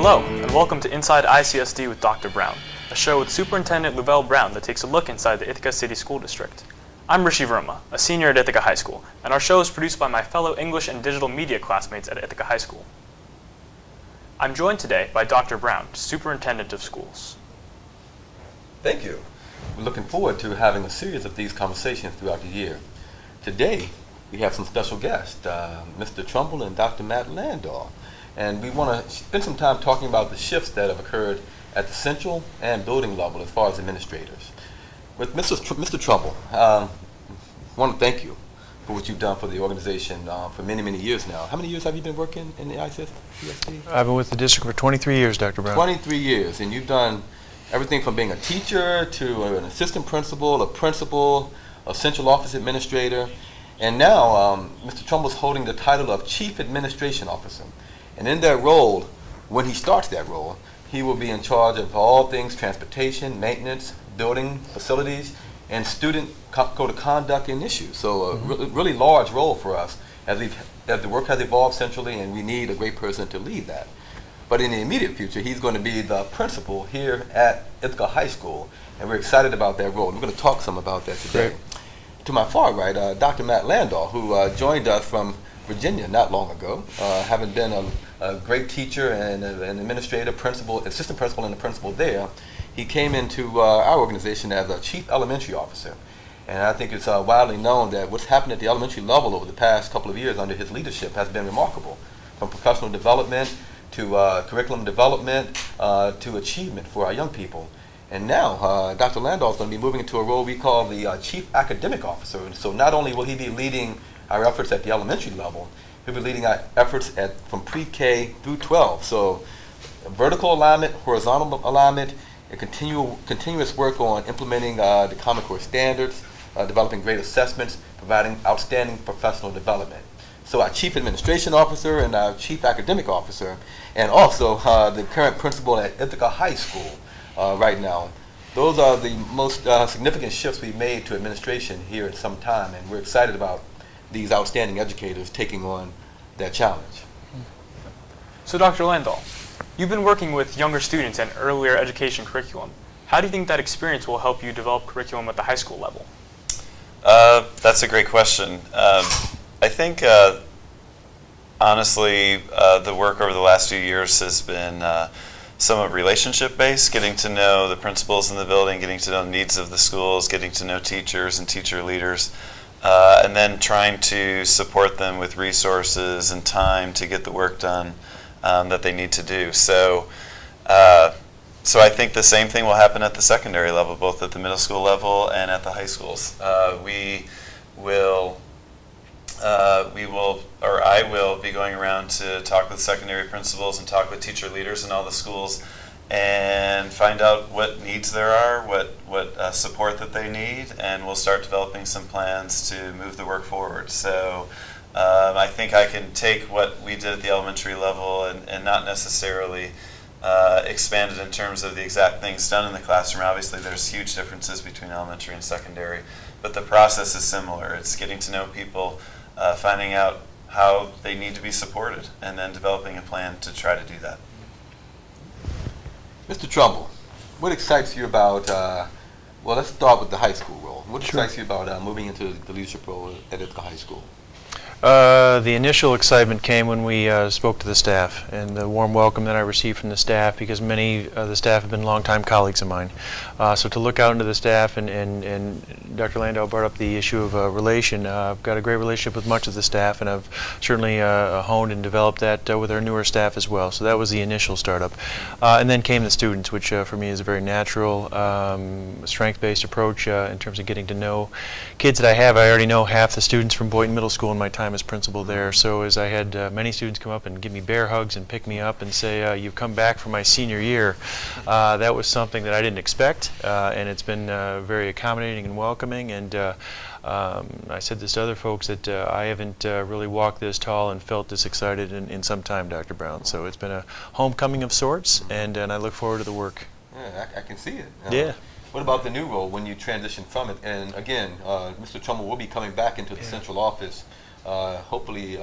Hello, and welcome to Inside ICSD with Dr. Brown, a show with Superintendent Luvelle Brown that takes a look inside the Ithaca City School District. I'm Rishi Verma, a senior at Ithaca High School, and our show is produced by my fellow English and digital media classmates at Ithaca High School. I'm joined today by Dr. Brown, Superintendent of Schools. Thank you. We're looking forward to having a series of these conversations throughout the year. Today, we have some special guests, Mr. Trumble and Dr. Matt Landahl. And we want to spend some time talking about the shifts that have occurred at the central and building level as far as administrators. With Mr. Trumble, I want to thank you for what you've done for the organization for many, many years now. How many years have you been working in the ICSD? I've been with the district for 23 years, Dr. Brown. 23 years, and you've done everything from being a teacher to an assistant principal, a central office administrator, and now Mr. Trumble is holding the title of Chief Administration Officer. And in that role, when he starts that role, he will be in charge of all things transportation, maintenance, building, facilities, and student code of conduct and issues. So a really large role for us as the work has evolved centrally, and we need a great person to lead that. But in the immediate future, he's going to be the principal here at Ithaca High School, and we're excited about that role. And we're going to talk some about that today. Great. To my far right, Dr. Matt Landahl, who joined us from Virginia not long ago, having been a great teacher and an administrator, assistant principal, and a principal there. He came into our organization as a chief elementary officer. And I think it's widely known that what's happened at the elementary level over the past couple of years under his leadership has been remarkable, from professional development to curriculum development to achievement for our young people. And now Dr. Landahl is going to be moving into a role we call the chief academic officer. And so not only will he be leading our efforts at the elementary level, he'll be leading our efforts from pre-K through 12. So vertical alignment, horizontal alignment, and continuous work on implementing the Common Core standards, developing great assessments, providing outstanding professional development. So our Chief Administration Officer and our Chief Academic Officer, and also the current principal at Ithaca High School right now. Those are the most significant shifts we've made to administration here in some time, and we're excited about these outstanding educators taking on that challenge. So Dr. Landahl, you've been working with younger students and earlier education curriculum. How do you think that experience will help you develop curriculum at the high school level? That's a great question. I think, honestly, the work over the last few years has been somewhat relationship-based, getting to know the principals in the building, getting to know the needs of the schools, getting to know teachers and teacher leaders, and then trying to support them with resources and time to get the work done that they need to do. So I think the same thing will happen at the secondary level, both at the middle school level and at the high schools. I will be going around to talk with secondary principals and talk with teacher leaders in all the schools and find out what needs there are, what support that they need, and we'll start developing some plans to move the work forward. So I think I can take what we did at the elementary level and not necessarily expand it in terms of the exact things done in the classroom. Obviously there's huge differences between elementary and secondary, but the process is similar. It's getting to know people, finding out how they need to be supported, and then developing a plan to try to do that. Mr. Trumble, what excites you about, well, let's start with the high school role. What excites you about moving into the leadership role at Ithaca High School? The initial excitement came when we spoke to the staff, and the warm welcome that I received from the staff, because many of the staff have been longtime colleagues of mine. So to look out into the staff, and Dr. Landahl brought up the issue of relation. I've got a great relationship with much of the staff, and I've certainly honed and developed that with our newer staff as well. So that was the initial startup. And then came the students, which for me is a very natural, strength-based approach in terms of getting to know kids that I have. I already know half the students from Boynton Middle School in my time as principal there. So as I had many students come up and give me bear hugs and pick me up and say, you've come back for my senior year, that was something that I didn't expect, and it's been very accommodating and welcoming. And I said this to other folks that I haven't really walked this tall and felt this excited in some time, Dr. Brown. So it's been a homecoming of sorts, and I look forward to the work. Yeah, I can see it. Yeah. What about the new role when you transition from it? And again, Mr. Trumble will be coming back into the central office, hopefully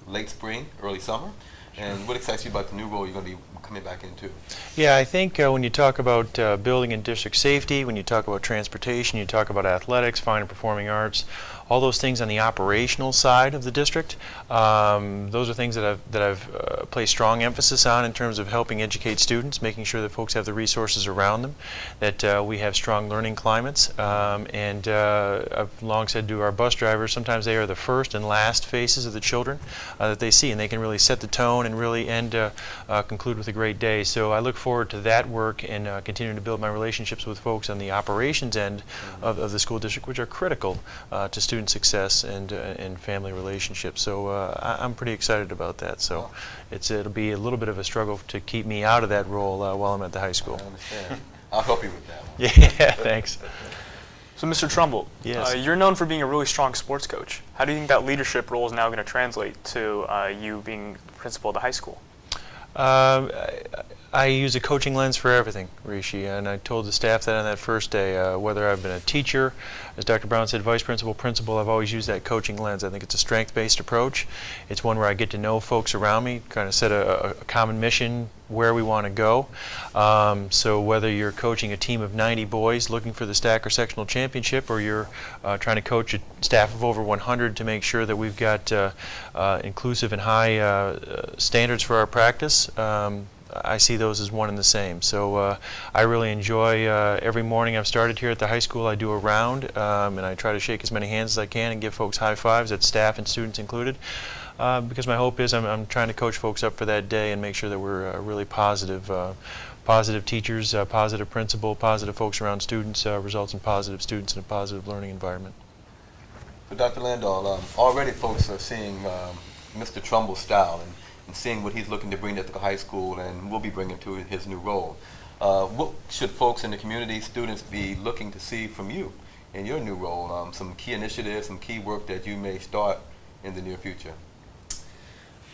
late spring, early summer. And what excites you about the new role you're going to be coming back into? Yeah, I think when you talk about building and district safety, when you talk about transportation, you talk about athletics, fine and performing arts, all those things on the operational side of the district, those are things that I've placed strong emphasis on in terms of helping educate students, making sure that folks have the resources around them, that we have strong learning climates, and I've long said to our bus drivers, sometimes they are the first and last faces of the children that they see, and they can really set the tone and really conclude with a great day. So I look forward to that work and continuing to build my relationships with folks on the operations end of the school district, which are critical to student success and family relationships. So I'm pretty excited about that. So it'll be a little bit of a struggle to keep me out of that role while I'm at the high school. I understand. I'll help you with that one. Yeah, thanks. So Mr. Trumble, Yes. you're known for being a really strong sports coach. How do you think that leadership role is now going to translate to you being principal of the high school? I use a coaching lens for everything, Rishi, and I told the staff that on that first day. Whether I've been a teacher, as Dr. Brown said, vice principal, principal, I've always used that coaching lens. I think it's a strength-based approach. It's one where I get to know folks around me, kind of set a common mission, where we want to go. So whether you're coaching a team of 90 boys looking for the Stacker Sectional Championship, or you're trying to coach a staff of over 100 to make sure that we've got inclusive and high standards for our practice, I see those as one and the same. So I really enjoy every morning I've started here at the high school. I do a round, and I try to shake as many hands as I can and give folks high fives, that's staff and students included, because my hope is I'm trying to coach folks up for that day and make sure that we're really positive teachers, positive principal, positive folks around students, results in positive students and a positive learning environment. So Dr. Landahl, already folks are seeing Mr. Trumble's style and seeing what he's looking to bring to Ithaca High School and will be bringing to his new role. What should folks in the community, students, be looking to see from you in your new role? Some key initiatives, some key work that you may start in the near future?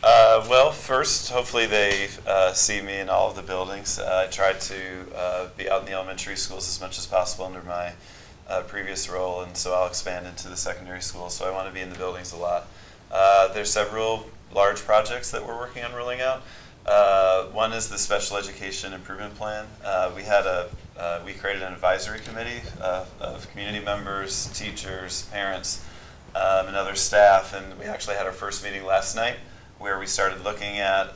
Well, first, hopefully they see me in all of the buildings. I tried to be out in the elementary schools as much as possible under my previous role, and so I'll expand into the secondary schools, so I want to be in the buildings a lot. There's several large projects that we're working on rolling out. One is the Special Education Improvement Plan. We created an advisory committee of community members, teachers, parents, and other staff, and we actually had our first meeting last night where we started looking at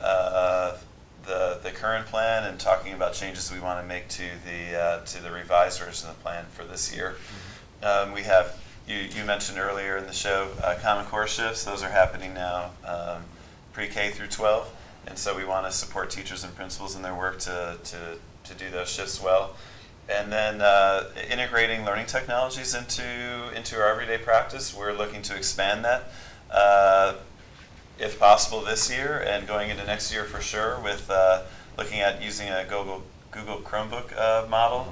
the current plan and talking about changes we want to make to the revised version of the plan for this year. We have, you mentioned earlier in the show, Common Core shifts. Those are happening now, pre-K through 12, and so we want to support teachers and principals in their work to do those shifts well. And then integrating learning technologies into our everyday practice. We're looking to expand that, if possible, this year and going into next year for sure, with looking at using a Google Chromebook model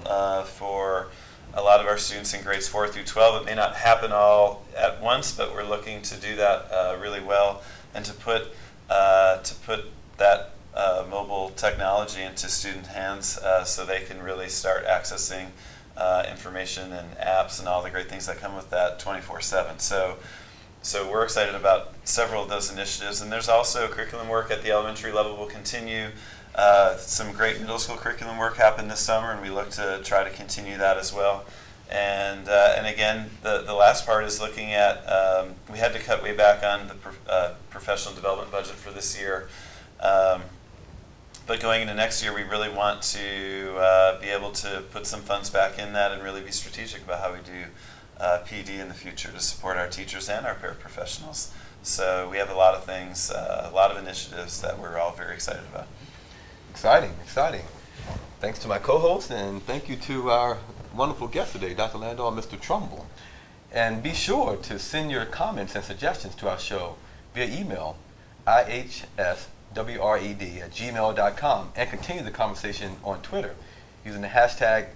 for a lot of our students in grades 4 through 12. It may not happen all at once, but we're looking to do that really well and to put that mobile technology into student hands so they can really start accessing information and apps and all the great things that come with that 24/7. So we're excited about several of those initiatives, and there's also curriculum work at the elementary level will continue. Some great middle school curriculum work happened this summer, and we look to try to continue that as well. And again, the last part is looking at, we had to cut way back on the professional development budget for this year. But going into next year, we really want to be able to put some funds back in that and really be strategic about how we do PD in the future to support our teachers and our paraprofessionals. So we have a lot of things, a lot of initiatives that we're all very excited about. Exciting, exciting. Thanks to my co-host, and thank you to our wonderful guest today, Dr. Landahl and Mr. Trumble. And be sure to send your comments and suggestions to our show via email, ihswred@gmail.com, and continue the conversation on Twitter using the hashtag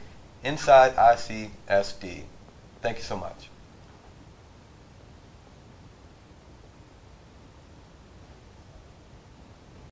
InsideICSD. Thank you so much.